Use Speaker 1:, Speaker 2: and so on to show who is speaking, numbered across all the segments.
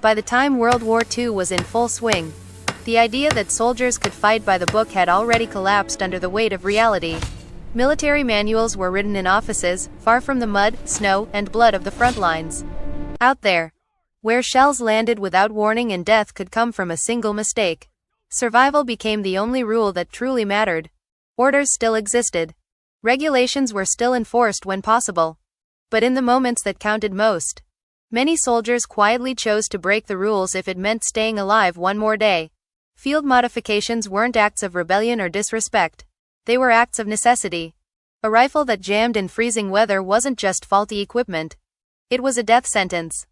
Speaker 1: By the time World War II was in full swing, the idea that soldiers could fight by the book had already collapsed under the weight of reality. Military manuals were written in offices, far from the mud, snow, and blood of the front lines. Out there, where shells landed without warning and death could come from a single mistake, survival became the only rule that truly mattered. Orders still existed. Regulations were still enforced when possible. But in the moments that counted most, many soldiers quietly chose to break the rules if it meant staying alive one more day. Field modifications weren't acts of rebellion or disrespect. They were acts of necessity. A rifle that jammed in freezing weather wasn't just faulty equipment. It was a death sentence.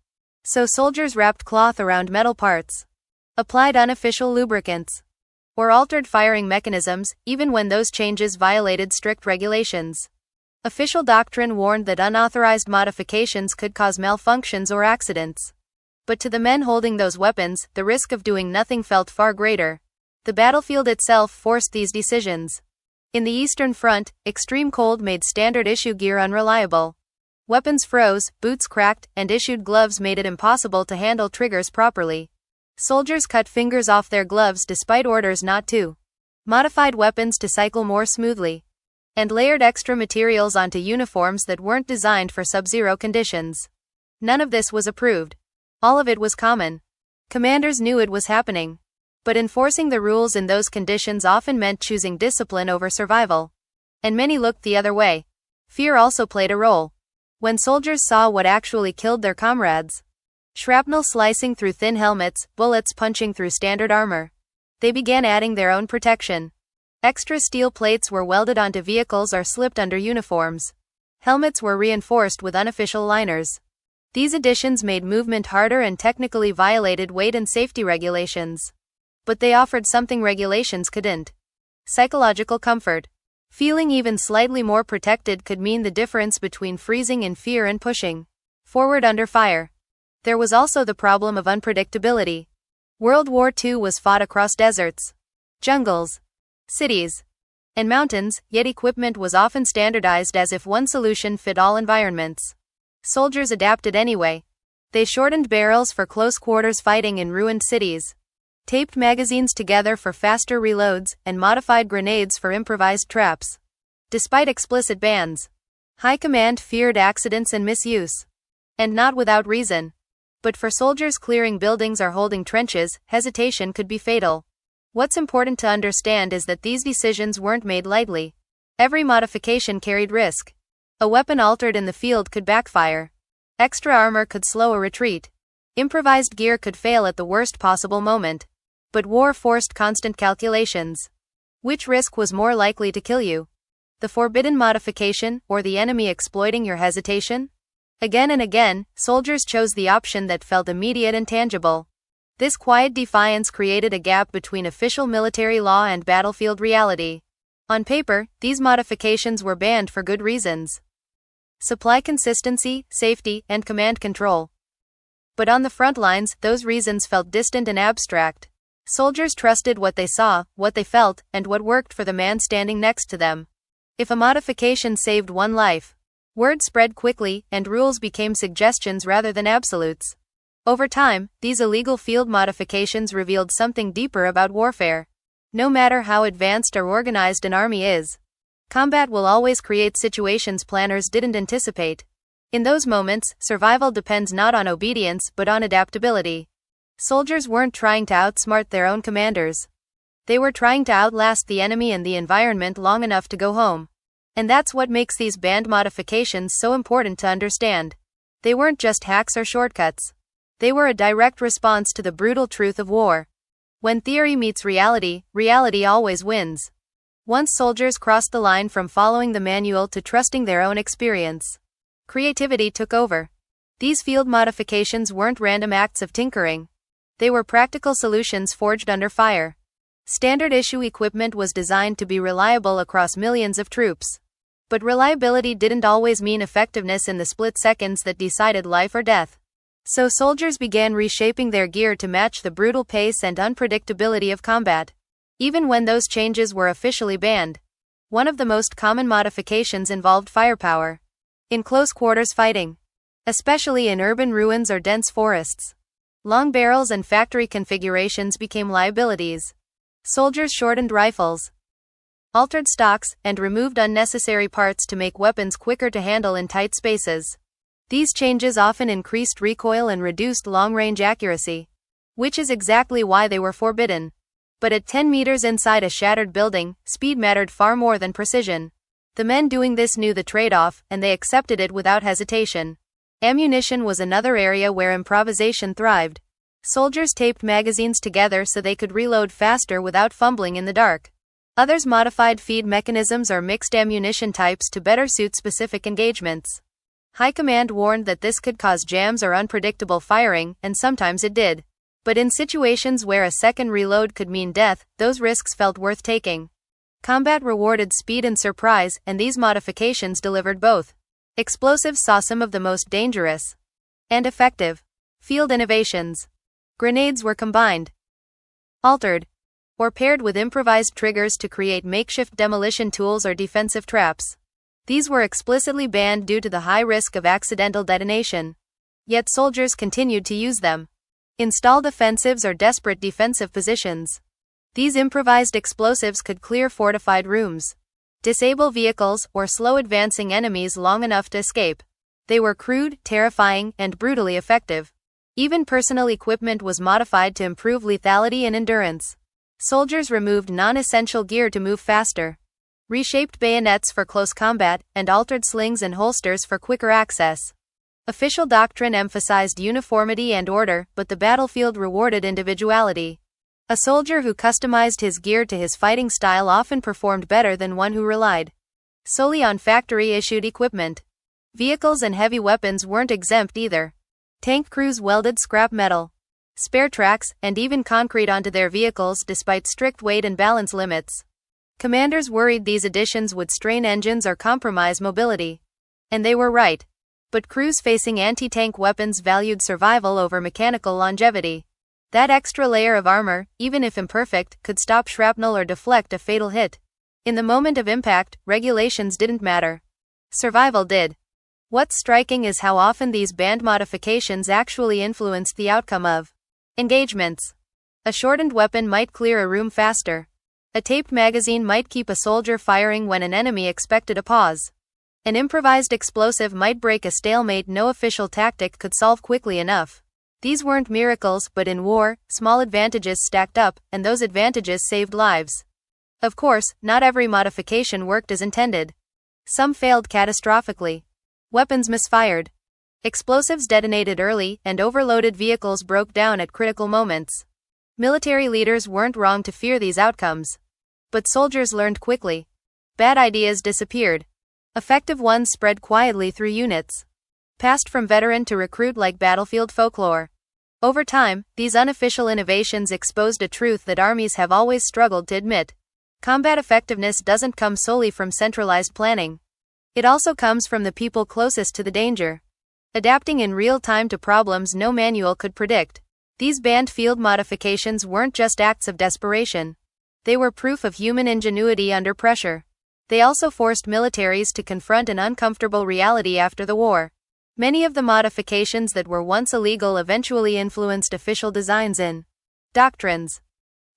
Speaker 1: So soldiers wrapped cloth around metal parts, applied unofficial lubricants, or altered firing mechanisms, even when those changes violated strict regulations. Official doctrine warned that unauthorized modifications could cause malfunctions or accidents. But to the men holding those weapons, the risk of doing nothing felt far greater. The battlefield itself forced these decisions. In the Eastern Front, extreme cold made standard-issue gear unreliable. Weapons froze, boots cracked, and issued gloves made it impossible to handle triggers properly. Soldiers cut fingers off their gloves despite orders not to. Modified weapons to cycle more smoothly. And layered extra materials onto uniforms that weren't designed for sub-zero conditions. None of this was approved. All of it was common. Commanders knew it was happening. But enforcing the rules in those conditions often meant choosing discipline over survival. And many looked the other way. Fear also played a role. When soldiers saw what actually killed their comrades, shrapnel slicing through thin helmets, bullets punching through standard armor, they began adding their own protection. Extra steel plates were welded onto vehicles or slipped under uniforms. Helmets were reinforced with unofficial liners. These additions made movement harder and technically violated weight and safety regulations. But they offered something regulations couldn't: psychological comfort. Feeling even slightly more protected could mean the difference between freezing in fear and pushing forward under fire. There was also the problem of unpredictability. World War II was fought across deserts, jungles, cities, and mountains, yet equipment was often standardized as if one solution fit all environments. Soldiers adapted anyway. They shortened barrels for close quarters fighting in ruined cities, taped magazines together for faster reloads, and modified grenades for improvised traps. Despite explicit bans, high command feared accidents and misuse. And not without reason. But for soldiers clearing buildings or holding trenches, hesitation could be fatal. What's important to understand is that these decisions weren't made lightly. Every modification carried risk. A weapon altered in the field could backfire. Extra armor could slow a retreat. Improvised gear could fail at the worst possible moment. But war forced constant calculations. Which risk was more likely to kill you? The forbidden modification, or the enemy exploiting your hesitation? Again and again, soldiers chose the option that felt immediate and tangible. This quiet defiance created a gap between official military law and battlefield reality. On paper, these modifications were banned for good reasons: supply consistency, safety, and command control. But on the front lines, those reasons felt distant and abstract. Soldiers trusted what they saw, what they felt, and what worked for the man standing next to them. If a modification saved one life, word spread quickly, and rules became suggestions rather than absolutes. Over time, these illegal field modifications revealed something deeper about warfare. No matter how advanced or organized an army is, combat will always create situations planners didn't anticipate. In those moments, survival depends not on obedience but on adaptability. Soldiers weren't trying to outsmart their own commanders. They were trying to outlast the enemy and the environment long enough to go home. And that's what makes these banned modifications so important to understand. They weren't just hacks or shortcuts. They were a direct response to the brutal truth of war. When theory meets reality, reality always wins. Once soldiers crossed the line from following the manual to trusting their own experience, creativity took over. These field modifications weren't random acts of tinkering. They were practical solutions forged under fire. Standard issue equipment was designed to be reliable across millions of troops. But reliability didn't always mean effectiveness in the split seconds that decided life or death. So soldiers began reshaping their gear to match the brutal pace and unpredictability of combat. Even when those changes were officially banned, one of the most common modifications involved firepower. In close quarters fighting, especially in urban ruins or dense forests, Long barrels and factory configurations became liabilities. Soldiers shortened rifles, altered stocks, and removed unnecessary parts to make weapons quicker to handle in tight spaces. These changes often increased recoil and reduced long-range accuracy, which is exactly why they were forbidden. But at 10 meters inside a shattered building, speed mattered far more than precision. The men doing this knew the trade-off, and they accepted it without hesitation. Ammunition was another area where improvisation thrived. Soldiers taped magazines together so they could reload faster without fumbling in the dark. Others modified feed mechanisms or mixed ammunition types to better suit specific engagements. High command warned that this could cause jams or unpredictable firing, and sometimes it did. But in situations where a second reload could mean death, those risks felt worth taking. Combat rewarded speed and surprise, and these modifications delivered both. Explosives saw some of the most dangerous and effective field innovations. Grenades were combined, altered, or paired with improvised triggers to create makeshift demolition tools or defensive traps. These were explicitly banned due to the high risk of accidental detonation. Yet soldiers continued to use them. Installed offensives or desperate defensive positions. These improvised explosives could clear fortified rooms, disable vehicles, or slow advancing enemies long enough to escape. They were crude, terrifying, and brutally effective. Even personal equipment was modified to improve lethality and endurance. Soldiers removed non-essential gear to move faster, reshaped bayonets for close combat, and altered slings and holsters for quicker access. Official doctrine emphasized uniformity and order, but the battlefield rewarded individuality. A soldier who customized his gear to his fighting style often performed better than one who relied solely on factory-issued equipment. Vehicles and heavy weapons weren't exempt either. Tank crews welded scrap metal, spare tracks, and even concrete onto their vehicles despite strict weight and balance limits. Commanders worried these additions would strain engines or compromise mobility. And they were right. But crews facing anti-tank weapons valued survival over mechanical longevity. That extra layer of armor, even if imperfect, could stop shrapnel or deflect a fatal hit. In the moment of impact, regulations didn't matter. Survival did. What's striking is how often these banned modifications actually influenced the outcome of engagements. A shortened weapon might clear a room faster. A taped magazine might keep a soldier firing when an enemy expected a pause. An improvised explosive might break a stalemate no official tactic could solve quickly enough. These weren't miracles, but in war, small advantages stacked up, and those advantages saved lives. Of course, not every modification worked as intended. Some failed catastrophically. Weapons misfired. Explosives detonated early, and overloaded vehicles broke down at critical moments. Military leaders weren't wrong to fear these outcomes. But soldiers learned quickly. Bad ideas disappeared. Effective ones spread quietly through units, passed from veteran to recruit like battlefield folklore. Over time, these unofficial innovations exposed a truth that armies have always struggled to admit. Combat effectiveness doesn't come solely from centralized planning. It also comes from the people closest to the danger, adapting in real time to problems no manual could predict. These banned field modifications weren't just acts of desperation. They were proof of human ingenuity under pressure. They also forced militaries to confront an uncomfortable reality after the war. Many of the modifications that were once illegal eventually influenced official designs and doctrines.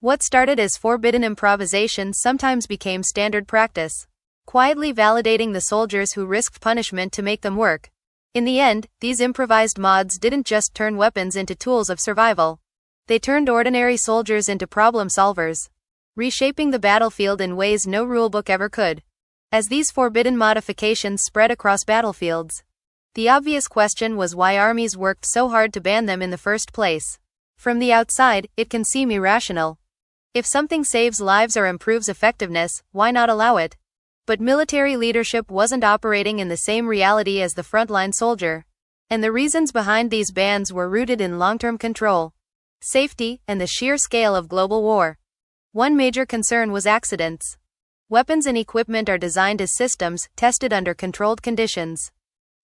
Speaker 1: What started as forbidden improvisation sometimes became standard practice, quietly validating the soldiers who risked punishment to make them work. In the end, these improvised mods didn't just turn weapons into tools of survival. They turned ordinary soldiers into problem solvers, reshaping the battlefield in ways no rulebook ever could. As these forbidden modifications spread across battlefields, the obvious question was why armies worked so hard to ban them in the first place. From the outside, it can seem irrational. If something saves lives or improves effectiveness, why not allow it? But military leadership wasn't operating in the same reality as the frontline soldier. And the reasons behind these bans were rooted in long-term control, safety, and the sheer scale of global war. One major concern was accidents. Weapons and equipment are designed as systems, tested under controlled conditions.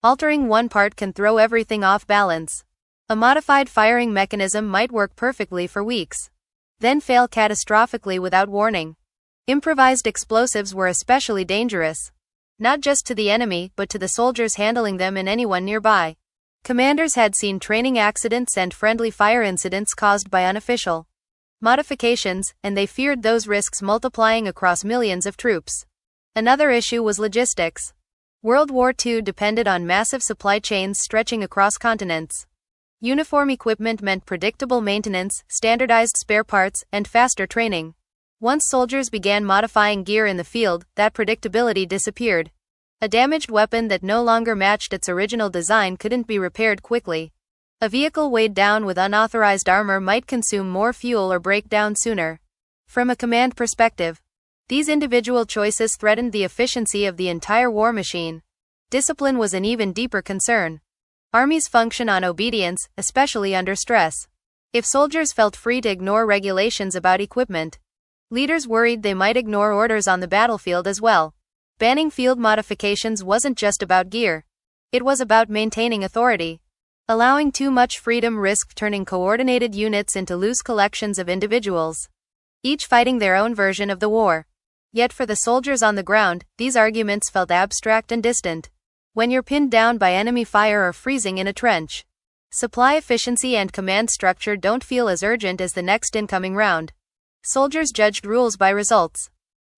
Speaker 1: Altering one part can throw everything off balance. A modified firing mechanism might work perfectly for weeks, then fail catastrophically without warning. Improvised explosives were especially dangerous, not just to the enemy, but to the soldiers handling them and anyone nearby. Commanders had seen training accidents and friendly fire incidents caused by unofficial modifications, and they feared those risks multiplying across millions of troops. Another issue was logistics. World War II depended on massive supply chains stretching across continents. Uniform equipment meant predictable maintenance, standardized spare parts, and faster training. Once soldiers began modifying gear in the field, that predictability disappeared. A damaged weapon that no longer matched its original design couldn't be repaired quickly. A vehicle weighed down with unauthorized armor might consume more fuel or break down sooner. From a command perspective, these individual choices threatened the efficiency of the entire war machine. Discipline was an even deeper concern. Armies function on obedience, especially under stress. If soldiers felt free to ignore regulations about equipment, leaders worried they might ignore orders on the battlefield as well. Banning field modifications wasn't just about gear. It was about maintaining authority. Allowing too much freedom risked turning coordinated units into loose collections of individuals, each fighting their own version of the war. Yet for the soldiers on the ground, these arguments felt abstract and distant. When you're pinned down by enemy fire or freezing in a trench, supply efficiency and command structure don't feel as urgent as the next incoming round. Soldiers judged rules by results.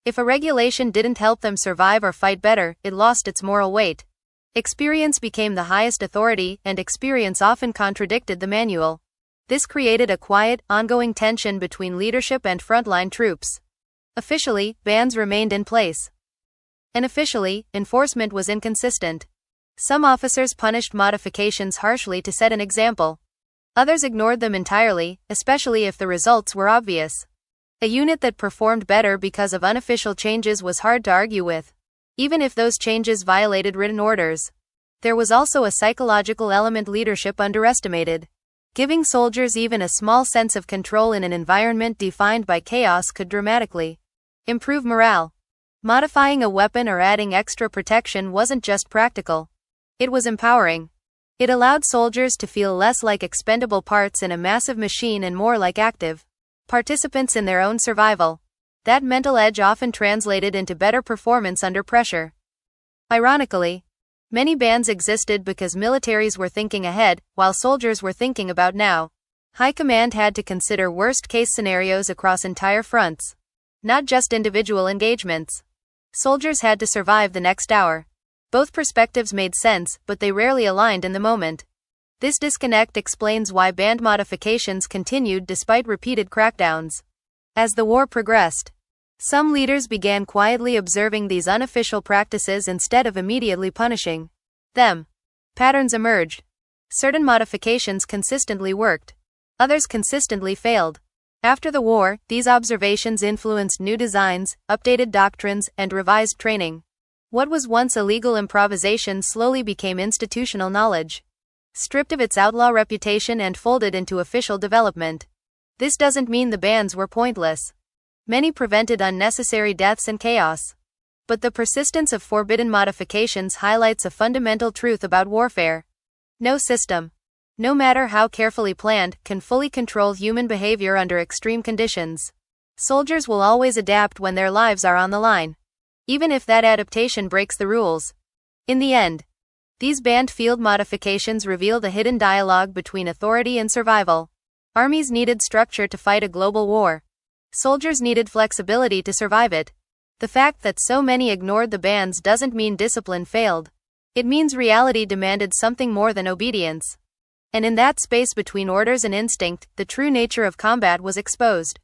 Speaker 1: If a regulation didn't help them survive or fight better, it lost its moral weight. Experience became the highest authority, and experience often contradicted the manual. This created a quiet, ongoing tension between leadership and frontline troops. Officially, bans remained in place. Unofficially, enforcement was inconsistent. Some officers punished modifications harshly to set an example. Others ignored them entirely, especially if the results were obvious. A unit that performed better because of unofficial changes was hard to argue with, even if those changes violated written orders. There was also a psychological element leadership underestimated. Giving soldiers even a small sense of control in an environment defined by chaos could dramatically improve morale. Modifying a weapon or adding extra protection wasn't just practical. It was empowering. It allowed soldiers to feel less like expendable parts in a massive machine and more like active participants in their own survival. That mental edge often translated into better performance under pressure. Ironically, many bans existed because militaries were thinking ahead, while soldiers were thinking about now. High command had to consider worst-case scenarios across entire fronts, not just individual engagements. Soldiers had to survive the next hour. Both perspectives made sense, but they rarely aligned in the moment. This disconnect explains why band modifications continued despite repeated crackdowns. As the war progressed, some leaders began quietly observing these unofficial practices instead of immediately punishing them. Patterns emerged. Certain modifications consistently worked. Others consistently failed. After the war, these observations influenced new designs, updated doctrines, and revised training. What was once illegal improvisation slowly became institutional knowledge, stripped of its outlaw reputation and folded into official development. This doesn't mean the bans were pointless. Many prevented unnecessary deaths and chaos. But the persistence of forbidden modifications highlights a fundamental truth about warfare. No system, no matter how carefully planned, can fully control human behavior under extreme conditions. Soldiers will always adapt when their lives are on the line, even if that adaptation breaks the rules. In the end, these banned field modifications revealed a hidden dialogue between authority and survival. Armies needed structure to fight a global war. Soldiers needed flexibility to survive it. The fact that so many ignored the bans doesn't mean discipline failed. It means reality demanded something more than obedience. And in that space between orders and instinct, the true nature of combat was exposed.